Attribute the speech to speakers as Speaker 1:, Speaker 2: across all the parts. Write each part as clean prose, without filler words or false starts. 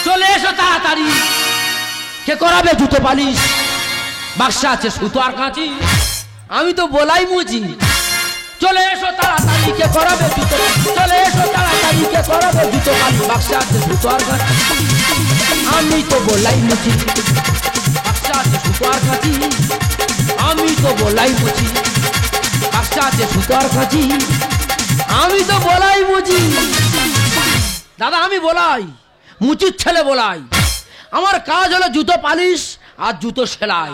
Speaker 1: চলে এসো তাড়াতাড়ি। কে করাবে জুতো পালিশ? বাক্সা আছে সুতো আর কাঁচি। আমি তো বলাই মুচি। চলে এসো তাড়াতাড়ি, কে করাবে জুতো? চলে এসো তাড়াতাড়ি, কে করাবে জুতো পালিশ? বাক্সা আছে সুতো আর কাঁচি। আমি তো বলাই মুচি। বাক্সা আছে সুতো আর কাঁচি। আমি তো বলাই মুচি। বাক্সা আছে সুতো আর কাঁচি। আমি তো বলাই মুচি। দাদা আমি বলাই, মুচির ছেলে বলাই। আমার কাজ হলো জুতো পালিশ আর জুতো সেলাই।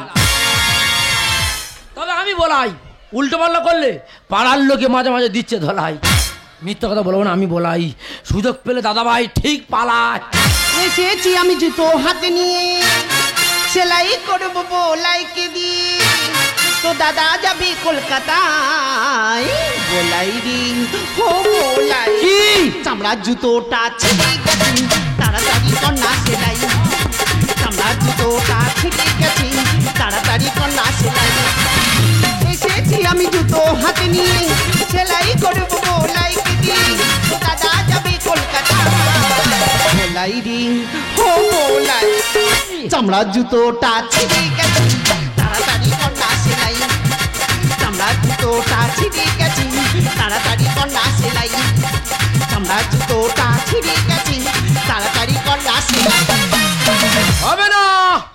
Speaker 1: তবে আমি বলাই, উল্টো পাল্লা করলে পাড়ার লোকে মাঝে মাঝে দিচ্ছে ধলাই। মিথ্যা কথা বলবো না, আমি বলাই। সুযোগ পেলে দাদা ভাই ঠিক পালায়।
Speaker 2: এসেছি আমি জুতো হাতে নিয়ে, সেলাই করবো বলাইকে দিয়ে। তো দাদা যাবে কলকাতায়, বলাই রে ও বলাই।
Speaker 1: কি
Speaker 2: চামড়ার জুতোটা ছিঁড়ে গেছে, তাড়াতাড়ি কন্যা সেলাই। চামড়ার জুতোটা ছিঁড়ে গেছে, তাড়াতাড়ি কন্যা সেলাই। এসেছি আমি জুতো হাতে নিয়ে, সেলাই করবো বলাইকে দিয়ে। তো দাদা যাবে কলকাতায়, বলাই রে ও বলাই। চামড়ার জুতোটা ছিঁড়ে গেছে, তাড়াতাড়ি কন্যা সেলাই। চামড়ার জুতোটা ছিঁড়ে গেছে, তাড়াতাড়ি কন্যা সেলাই। চামড়ার জুতোটা ছিঁড়ে গেছে, তাড়াতাড়ি কন্যা সেলাই।
Speaker 1: হবে না।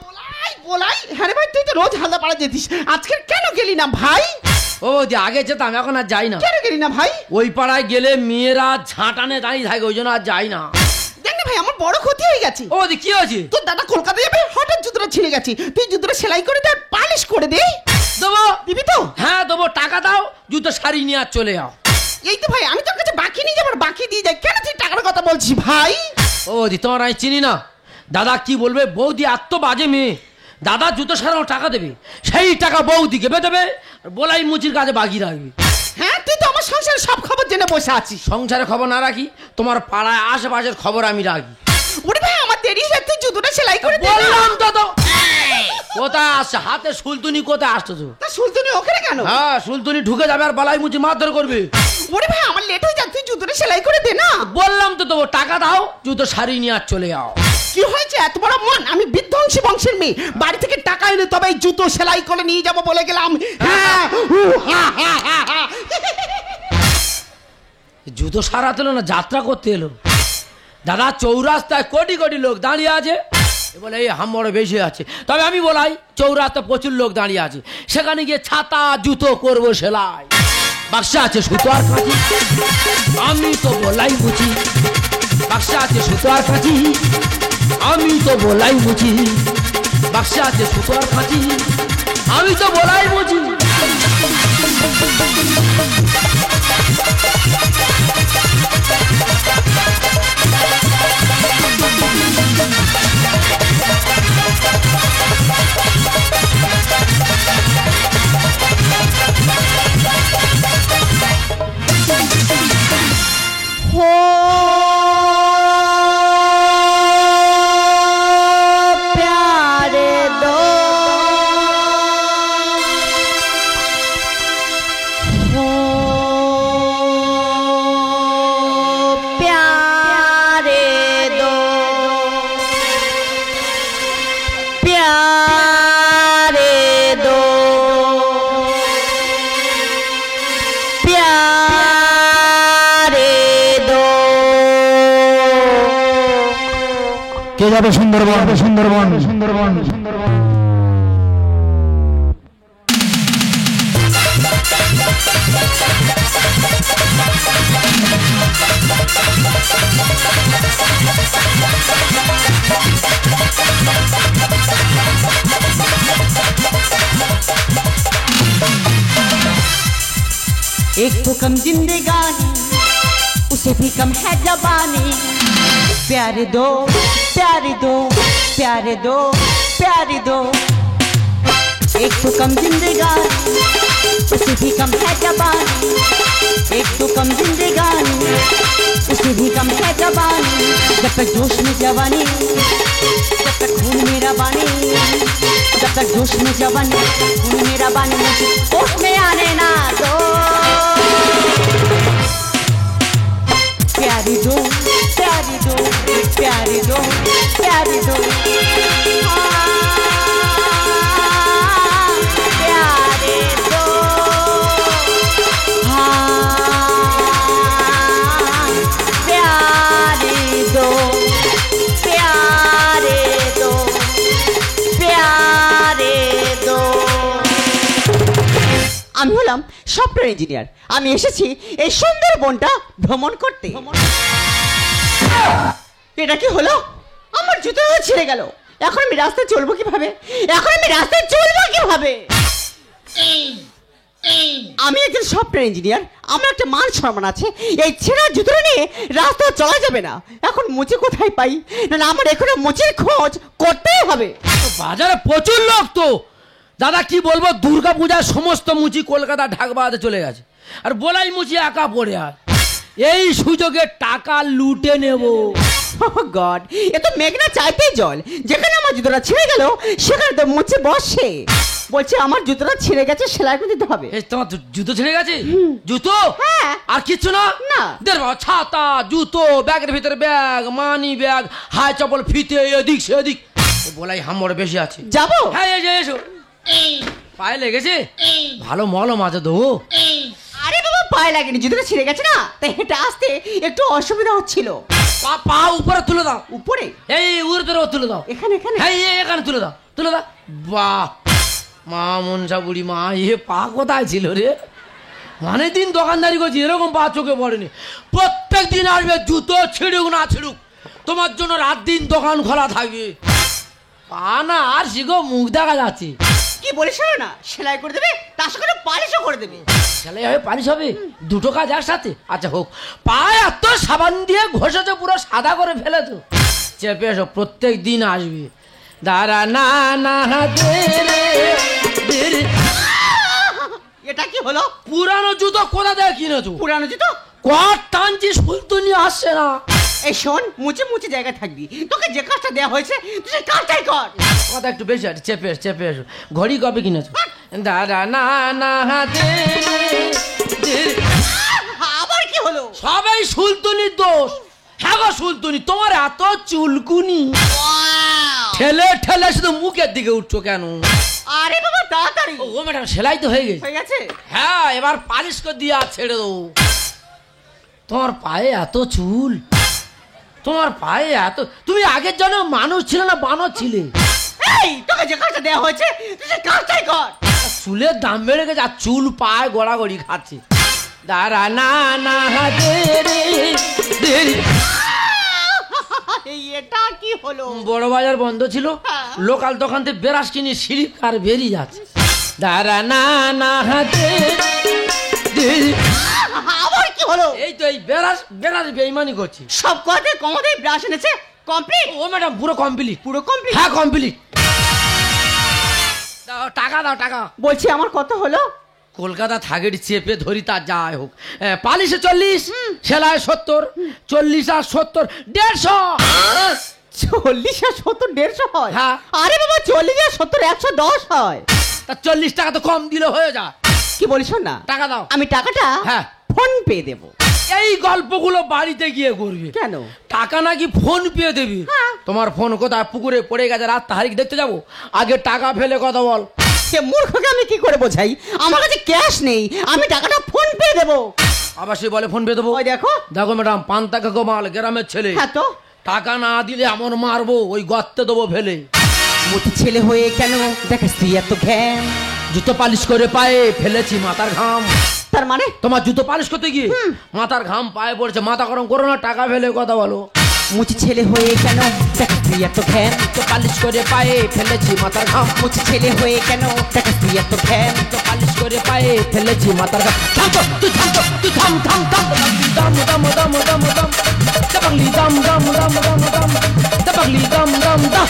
Speaker 2: বলাই বলাই, হ্যাঁ রে ভাই, তুই তো রোজ হালদা পাড়া যেতিস, আজকে কেন গেলি না ভাই?
Speaker 1: ও যে আগে যেতাম, এখন আর যাই না।
Speaker 2: কেন গেলি না ভাই?
Speaker 1: ওই পাড়ায় গেলে মেয়েরা ঝাঁটানে দাঁড়িয়ে থাকে, ওই জন্য আর যাই না।
Speaker 2: দেখ না ভাই, আমার বড় ক্ষতি হয়ে গেছে।
Speaker 1: ও দি কি হয়েছে?
Speaker 2: তোর দাদা কলকাতা যাবে, হঠাৎ জুতোটা ছিঁড়ে গেছে। তুই জুতোটা সেলাই করে দে, পালিশ করে দে।
Speaker 1: দেবো।
Speaker 2: দিবি তো?
Speaker 1: হ্যাঁ দেবো, টাকা দাও, জুতো শাড়ি নিয়ে আর চলে যাও।
Speaker 2: এই তো ভাই, আমি তোর কাছে বাকি নিয়ে যাবার, বাকি দিয়ে যাই। কেন তুই টাকার কথা বলছিস ভাই?
Speaker 1: ও দি তোমার আমি চিনি না। দাদা কি বলবে, বৌদি এত বাজে মেয়ে। দাদা জুতো সারানো টাকা দেবে, সেই টাকা বৌদিকে দেবে, আর বলাই মুচির কাজে বাকি রাখবি।
Speaker 2: হ্যাঁ, তুই তো আমার সংসারের সব খবর জেনে বসে আছিস।
Speaker 1: সংসারে খবর না রাখি, তোমার পাড়ায় আশেপাশের খবর আমি রাখি।
Speaker 2: ওরে ভাই, আমার দেরি হয়ে, তুই জুতোটা সেলাই করে দে।
Speaker 1: বললাম তো। কোথায় আসছে হাতে সুলতুনি, কোথায় আসছো?
Speaker 2: তা সুলতুনি ওখানে কেন?
Speaker 1: হ্যাঁ, সুলতুনি ঢুকে যাবে আর বালাই মুচি মারধর করবে।
Speaker 2: ওরে ভাই, আমার লেট হয়ে যাচ্ছে, তুই জুতোটা সেলাই করে দে না।
Speaker 1: বললাম তো দেবো, টাকা দাও, জুতো শাড়ি নিয়ে আর চলে যাও।
Speaker 2: কি হয়েছে এত বড় মন? আমি বিধ্বংসী বংশের মেয়ে, বাড়ি থেকে টাকা এনে তবে এই জুতো সেলাই করে নিয়ে যাবো বলে গেলাম। হ্যাঁ,
Speaker 1: জুতো সারাতে এলো না, যাত্রা করতে এলো। দাদা চৌরাস্তায় কোটি কোটি লোক দাঁড়িয়ে আছে, বলে এই হাম্বড়ে বেশি আছে। তবে আমি বলাই, চৌরাস্তায় প্রচুর লোক দাঁড়িয়ে আছে, সেখানে গিয়ে ছাতা জুতো করবো সেলাই। বাক্সা আছে সুতো আর কাঁচি। আমি তো বলাই মুচি। বাক্সা আছে সুতো আর কাঁচি। আমি তো বলাই মুচি। বাক্সা আছে সুতো আর কাঁচি। আমি তো বলাই মুচি।
Speaker 3: কে যাবে সুন্দরবন? সুন্দরবন সুন্দরবন সুন্দরবন।
Speaker 2: एक तो कम जिंदगानी, उसे भी कम है जवानी। प्यारे दो, प्यारे दो, प्यारे दो, प्यारे दो। एक तो कम जिंदगानी, उसे भी कम है जवानी। एक तो कम जिंदगानी, उसे भी कम है जवानी। जब तक जोश में जवानी, जब तक खून मेरा बानी, जब तक जोश में जवानी, खून मेरा बानी, मुझे होश में आने ना दो। प्यारी दो, प्यारी दो, प्यारी दो, प्यारी प्यारे दो प्यारे दो प्यारे दो प्यारे दो प्यारे दो আমি হলাম সফটওয়্যার ইঞ্জিনিয়ার আমি এসেছি এই সুন্দর বনটা ভ্রমণ করতে এটা কি হলো আমার জুতো ছিঁড়ে গেল এখন আমি রাস্তায় চলবো কিভাবে আমি একজন সফটওয়্যার ইঞ্জিনিয়ার আমার একটা মান সম্মান আছে এই ছেঁড়া জুতো নিয়ে রাস্তায় চলা যাবে না এখন মুচি কোথায় পাই না আমার এখানে মুচির খোঁজ করতেই হবে
Speaker 1: বাজারে প্রচুর লোক তো দাদা কি বলবো দুর্গা পূজার সমস্ত মুচি কলকাতা ঢাকবাতে চলে গেছে আর বলাই মুচি একা পড়ে আর এই সুযোগে টাকা লুটে নেব
Speaker 2: গড এ তো মেঘনা চাইতেই জল যেখানে আমার জুতোটা ছিঁড়ে গেল সেখানে তো মুচি বসে বলছে আমার জুতোটা ছিঁড়ে গেছে সেলাই করে দিতে হবে
Speaker 1: এই তোমার জুতো ছিঁড়ে গেছে জুতো
Speaker 2: হ্যাঁ।
Speaker 1: আর কিচ্ছু না
Speaker 2: না।
Speaker 1: দেখ বাবা ছাতা জুতো ব্যাগের ভিতরে ব্যাগ মানি ব্যাগ হাই চপল ফিতে এদিক সেদিক বলাই হামড় বেশি আছে
Speaker 2: যাবো
Speaker 1: হ্যাঁ এসো এসো পায়ে লেগেছে ভালো মলম আছে দেবো
Speaker 2: আরে বাবা পায়ে লাগেনি জুতোটা ছিঁড়ে গেছে না তাই হেঁটে আসতে একটু অসুবিধা হচ্ছিল
Speaker 1: পা উপরে তুলে দাও
Speaker 2: উপরে
Speaker 1: এই উড়ে ধরে তুলে দাও
Speaker 2: এখানে
Speaker 1: হ্যাঁ এখানে তুলে দাও বাহ মা মনসা বুড়ি মা পা কোথায় ছিল রে মানে দিন দোকানদারি করছি এরকম পা চোখে পড়েনি প্রত্যেক দিন আসবে জুতো ছিঁড়ুক না ছিঁড়ুক তোমার জন্য রাত দিন দোকান খোলা থাকবে পা না আর শিখো মুখ দেখা যাচ্ছে
Speaker 2: কি বলিস না সেলাই করে দেবে তার সঙ্গে পালিশও করে দেবে
Speaker 1: সেলাই হবে পালিশ হবে দুটো কাজ একসাথে আচ্ছা হোক পা এত সাবান দিয়ে ঘষেছে পুরো সাদা করে ফেলেছো চেপে এসো প্রত্যেক দিন আসবে দাঁড়া না না
Speaker 2: এটা কি হলো
Speaker 1: পুরানো জুতো কোথা থেকে কিনেছো
Speaker 2: পুরানো জুতো
Speaker 1: কট টানছি ফুলতুনি আসছে না
Speaker 2: এই শোন মুচে মুচে জায়গায় থাকবি তোকে যে কাজটা দেওয়া হয়েছে তুই সেই কাজটাই কর
Speaker 1: কথা একটু বেশি আছে চেপে এসো ঘড়ি কবে কিনেছো দাঁড়া না না
Speaker 2: আবার কি হলো
Speaker 1: সবাই সুলতুনির দোষ হ্যাঁ গো সুলতুনি তোমার এত চুলকুনি ঠেলে ঠেলে শুধু মুখের দিকে উঠছো কেন
Speaker 2: আরে বাবা তাড়াতাড়ি
Speaker 1: ও ম্যাডাম সেলাই তো হয়ে গেছে
Speaker 2: হয়ে গেছে
Speaker 1: হ্যাঁ এবার পালিশ করে দিয়ে আর ছেড়ে দেবো তোমার পায়ে এত চুল তোমার পায়ে এত তুমি আগের জন্য মানুষ ছিলে না বানর ছিলে
Speaker 2: এই তোকে যে কাজটা দেওয়া হয়েছে তুই সেই কাজটাই কর
Speaker 1: চুলের দাম বেড়ে গেছে আর চুল পায়ে গড়াগড়ি খাচ্ছে দাঁড়া না না
Speaker 2: এটা কি হলো
Speaker 1: বড় বাজার বন্ধ ছিল লোকাল দোকান থেকে বেরাস কিনে স্লিপ কার বেরিয়ে যাচ্ছে দাঁড়া না না
Speaker 2: আবার কি হলো
Speaker 1: এই তো এই বেরাস বেইমানি করছি
Speaker 2: সব কথা কমতে ব্রাশ এনেছে কমপ্লিট
Speaker 1: ও ম্যাডাম পুরো কমপ্লিট
Speaker 2: পুরো কমপ্লিট
Speaker 1: হ্যাঁ কমপ্লিট টাকা দাও টাকা
Speaker 2: বলছি আমার কত হলো
Speaker 1: কলকাতা থাকের চেপে ধরি তা যাই হোক পালিশে 40 সেলাই 70 40 আর 70 150
Speaker 2: 40 আর 70 150 হয়
Speaker 1: হ্যাঁ।
Speaker 2: আরে বাবা 40 আর 70 110 হয়
Speaker 1: তা 40 টাকা তো কম দিলে হয়ে যায়
Speaker 2: কি বলিস না
Speaker 1: টাকা দাও
Speaker 2: আমি টাকাটা
Speaker 1: হ্যাঁ।
Speaker 2: ফোন পে দেব
Speaker 1: এই গল্পগুলো বাড়িতে গিয়ে করবে
Speaker 2: কেন
Speaker 1: টাকা নাকি ফোন পেয়ে দেবি তোমার ফোন কোথায় পুকুরে পড়ে গেছে রাত তারিখ দেখতে যাবো আগে টাকা ফেলে কথা বল
Speaker 2: সে মূর্খকে আমি কি করে বোঝাই আমার কাছে ক্যাশ নেই আমি টাকাটা ফোন পে দেব
Speaker 1: আবার সে বলে ফোন পেয়ে দেবো
Speaker 2: ওই দেখো
Speaker 1: দেখো ম্যাডাম পান্তা গোমাল গ্রামের ছেলে
Speaker 2: হ্যাঁ তো
Speaker 1: টাকা না দিলে এমন মারবো ওই গর্তে দেবো ফেলে
Speaker 2: মোটি ছেলে হয়ে কেন দেখাস তুই এত ঘ্যান
Speaker 1: জুতো পালিশ করে পায়ে ফেলেছি মাথার ঘাম
Speaker 2: তার মানে
Speaker 1: তোমার জুতো পালিশ করতে গিয়ে মাথার ঘাম পায়ে পড়ছে মাথা গরম করো না টাকা ফেলে কথা বলো
Speaker 2: মুচি ছেলে হয়ে কেন দেখাস তুই এত ঘ্যান
Speaker 1: জুতো পালিশ করে পায়ে ফেলেছি মাথার ঘাম
Speaker 2: মুচি ছেলে হয়ে কেন দেখাস তুই এত ঘ্যান
Speaker 1: জুতো পালিশ করে পায়ে ফেলেছি মাথার ঘাম থাম তো তুই থাম তো তুই থাম দাম দাম দাম দাম দাম দাবাগলি দাম দাম দাম দাম দাম দাবাগলি দাম দাম দাম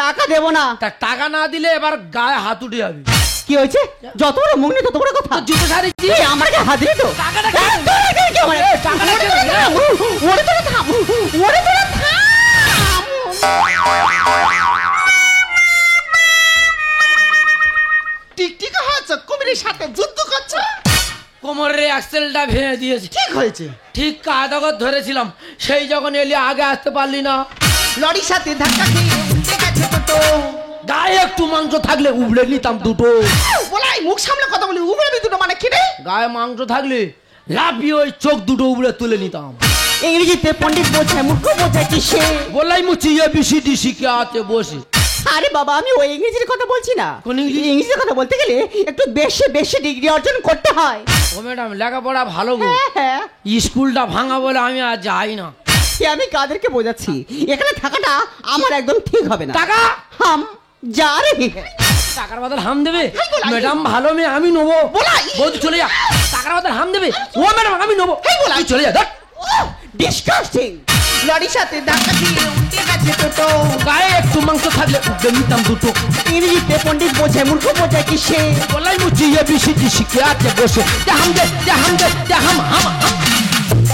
Speaker 2: টাকা দেব না
Speaker 1: টাকা না দিলে এবার গায়ে হাত উঠে যাবে
Speaker 2: কি হয়েছে যত বড় মুখ নেই তত বড় কথা
Speaker 1: জুতো সারিছি
Speaker 2: তুই আমাকে হাত দিবি তো
Speaker 1: টাকাটা
Speaker 2: ওরে তোরা থাম ওরে তোরা থাম টিকটিকা হচ্ছে কুমিরের সাথে যুদ্ধ করছে
Speaker 1: কোমরের অ্যাক্সেলটা ভেঙে দিয়েছে।
Speaker 2: ঠিক হয়েছে।
Speaker 1: ঠিক কাদাগর ধরেছিলাম, সেই যখন এলি আগে আসতে পারলি না।
Speaker 2: লরির সাথে ধাক্কা খেয়ে উল্টে গেছে টোটো।
Speaker 1: গায়ে একটু মাংস থাকলে উবড়ে নিতাম দুটো।
Speaker 2: বলাই মুখ সামলে কথা বলি, উবড়াবি দুটো মানে কি রে?
Speaker 1: গায়ে মাংস থাকলে লাফিয়ে ওই চোখ দুটো উবড়ে তুলে নিতাম।
Speaker 2: ইংরেজিতে পণ্ডিত বোঝায়, মূর্খ বোঝায় কি সে?
Speaker 1: বললাই মুচি এবিসিডি শিখে আছে বসে।
Speaker 2: আরে বাবা, আমি ওই ইংরেজির কথা বলছি না।
Speaker 1: কোন ইংরেজি?
Speaker 2: ইংরেজির কথা বলতে গেলে একটু বেশি বেশি ডিগ্রি অর্জন করতে হয়।
Speaker 1: ও ম্যাডাম, লেখাপড়া ভালো গো,
Speaker 2: হ্যাঁ হ্যাঁ।
Speaker 1: স্কুলটা ভাঙা বলে আমি আর যাই না।
Speaker 2: সে আমি কাদেরকে বোঝাচ্ছি, এখানে থাকাটা আমার একদম ঠিক হবে না।
Speaker 1: টাকা
Speaker 2: হাম যা রে হ্যাঁ।
Speaker 1: টাকার বদল হাম দেবে?
Speaker 2: হাই বলাই।
Speaker 1: ম্যাডাম ভালো মেয়ে, আমি নেবো।
Speaker 2: বলাই।
Speaker 1: বৌদি চলে যা, টাকার বদল হাম দেবে? ও ম্যাডাম আমি নেবো।
Speaker 2: হাই বলাই।
Speaker 1: তুই চলে যা, ধর।
Speaker 2: ডিসকাস্টিং। লরির সাথে ধাক্কা দিয়ে উল্টে গেছে টোটো।
Speaker 1: গায়ে একটু মাংস থাকলে উবড়ে নিতাম দুটো।
Speaker 2: ইংরেজিতে পণ্ডিত বোঝায়, মূর্খ বোঝায় কি সে?
Speaker 1: বললাই মুচি এবিসিডি শিখে আছে বসে। দে হাম দে, দে হাম দে, দে হাম হাম হাম।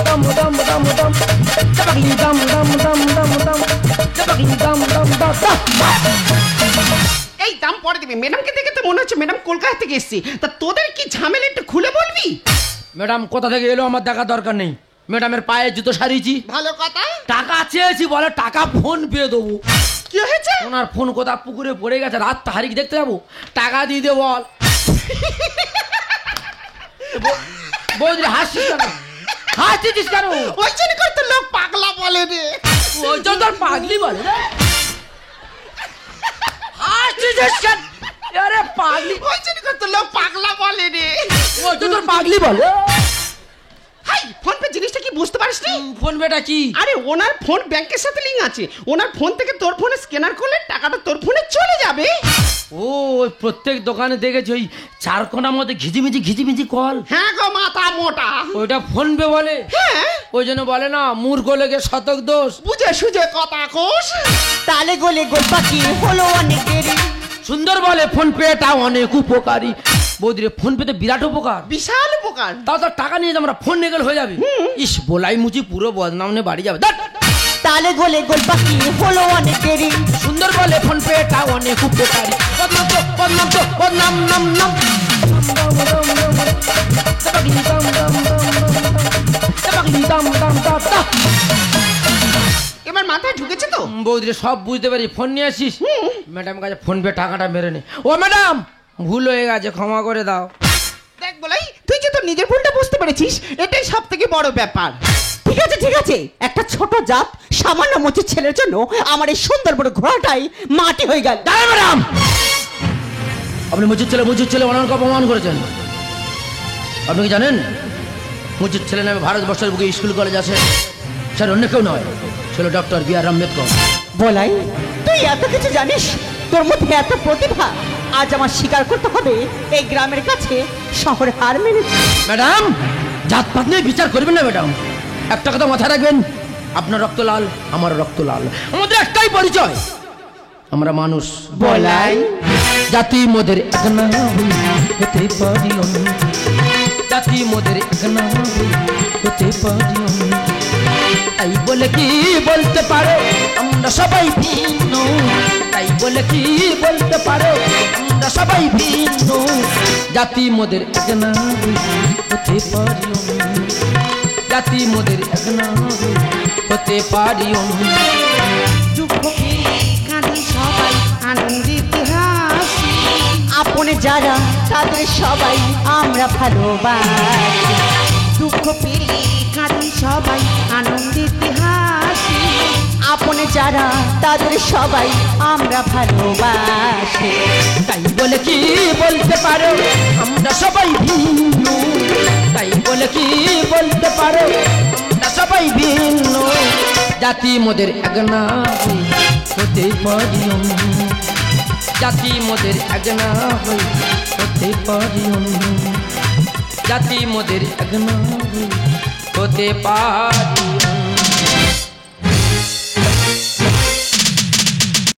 Speaker 1: দম দম দম দম, চাপাকলি দম দম দম দম দম, চাপাকলি দম দম দম দম।
Speaker 2: এই দাম পরে দিবি। ম্যাডামকে দেখে তো মনে হচ্ছে ম্যাডাম কলকাতা থেকে এসেছি। তা তোদের কি ঝামেলা একটু খুলে বলবি?
Speaker 1: ম্যাডাম কোথা থেকে এলো আমার দেখার দরকার নেই। ম্যাডামের পায়ে জুতো সারিয়েছি,
Speaker 2: ভালো কথা।
Speaker 1: টাকা চেয়েছি, বলে টাকা ফোন পেয়ে দেবো।
Speaker 2: কি হয়েছে?
Speaker 1: ওনার ফোন কোথা পুকুরে পড়ে গেছে, রাত তাহারিক দেখতে যাবো, টাকা দিয়ে দে বল। বৌদি হাসছিস কেন? হাসছিস কেন?
Speaker 2: ওই জন্য করে তো লোক পাগলা বলে রে।
Speaker 1: ওই জন্য তোর পাগলি বলে রে। হাসছিস কেন? আরে পাগলি,
Speaker 2: ওই জন্য করে তো লোক পাগলা বলে রে।
Speaker 1: ওই জন্য তোর পাগলি বলে।
Speaker 2: হাই, ফোন পে জিনিসটা কি বুঝতে পারিস নি?
Speaker 1: ফোন বেটা কি?
Speaker 2: আরে ওনার ফোন ব্যাংকের সাথে লিংক আছে। ওনার ফোন থেকে তোর ফোনে স্ক্যানার করলে টাকাটা তোর ফোনে চলে যাবে।
Speaker 1: ও ওই প্রত্যেক দোকানে দেখেছি ওই চারকোনার মধ্যে ঘিজিমিজি কল,
Speaker 2: হ্যাঁ গো মাথা মোটা।
Speaker 1: ওইটা ফোন পে বলে।
Speaker 2: হ্যাঁ,
Speaker 1: ওই জন্য বলে না মূর্খ লেগে শতক দোষ।
Speaker 2: বুঝে সুঝে কথা কোষ। তালে গলে গোল পাখি হলো অনেক দেরি।
Speaker 1: সুন্দর বলে ফোন পেটা অনেক উপকারী। বৌদিরে ফোন পেতে বিরাট উপকার,
Speaker 2: বিশাল উপকার।
Speaker 1: তাও তো টাকা নিয়ে আমরা ফোন নিয়ে গেলে হয়ে যাবে। ইস বলাই মুচি পুরো বদনাম নিয়ে বাড়ি যাবে। ধ্যাৎ।
Speaker 2: তালে গলে গোল পাখি হলো অনেক দেরি।
Speaker 1: সুন্দর বলে ফোন পেটা অনেক উপকারী। বদনাম তো বদনাম তো বদনাম নাম নাম।
Speaker 2: এবার মাথায় ঢুকেছে তো?
Speaker 1: বৌদিরে সব বুঝতে পারি, ফোন নিয়ে আসিস। ম্যাডাম কাছে ফোন পে টাকাটা মেরে নে। ও ম্যাডাম ভুল হয়ে গেছে, ক্ষমা করে দাও।
Speaker 2: দেখ বলাই, তুই যে তোর নিজের ভুলটা বুঝতে পেরেছিস, এটাই সব থেকে বড় ব্যাপার। ঠিক আছে ঠিক আছে, একটা ছোট জাত সামান্য মুচির ছেলের জন্য আমার এই সুন্দর বড় ঘোড়াটাই মাটি হয়ে গেল।
Speaker 1: দাঁড়ান ম্যাডাম, আপনি মুচির ছেলে অনার অপমান করেছেন। আপনি কি জানেন মুচির ছেলে নামে ভারতবর্ষের বুকে স্কুল কলেজ আছে? স্যার অন্য কেউ নয়, ছিল ডক্টর বি.আর. আম্বেদকর।
Speaker 2: বলাই, তুই এত কিছু জানিস, তোর মধ্যে এত প্রতিভা, আজ আমার স্বীকার করতে হবে এই গ্রামের কাছে শহরে হার মেনেছে।
Speaker 1: ম্যাডাম জাতপাত নিয়ে বিচার করবেন না ম্যাডাম। একটা কথা মাথায় রাখবেন, আপনার রক্ত লাল, আমার রক্ত লাল, আমাদের একটাই পরিচয়, আমরা মানুষ।
Speaker 2: বলাই,
Speaker 1: জাতি মোদের এক না হই হতে পারি আমি, জাতি মোদের এক না হই হতে পারি আমি। তাই বলে কি বলতে পারো আমরা সবাই ভিন্ন, তাই বলে কি বলতে পারো আমরা সবাই ভিন্ন। জাতি মোদের এক না হই হতে পারি আমি, জাতি মোদের এক না হই হতে পারি আমি।
Speaker 2: সবাই আনন্দিত হাসি, আপনে যারা তাদের সবাই আমরা ভালোবাসি। দুঃখ পেলে কাঁদি সবাই আনন্দিত হাসি, আপনে যারা তাদের সবাই আমরা ভালোবাসি।
Speaker 1: তাই বলে কি বলতে পারো আমরা সবাই ভিন্ন, তাই বলে কি বলতে পারো আমরা সবাই ভিন্ন। জাতি মোদের এক না হই হতে পারি আমি, জাতি মোদের এক না হই হতে পারি আমি, জাতি মোদের এক না হই হতে পারি।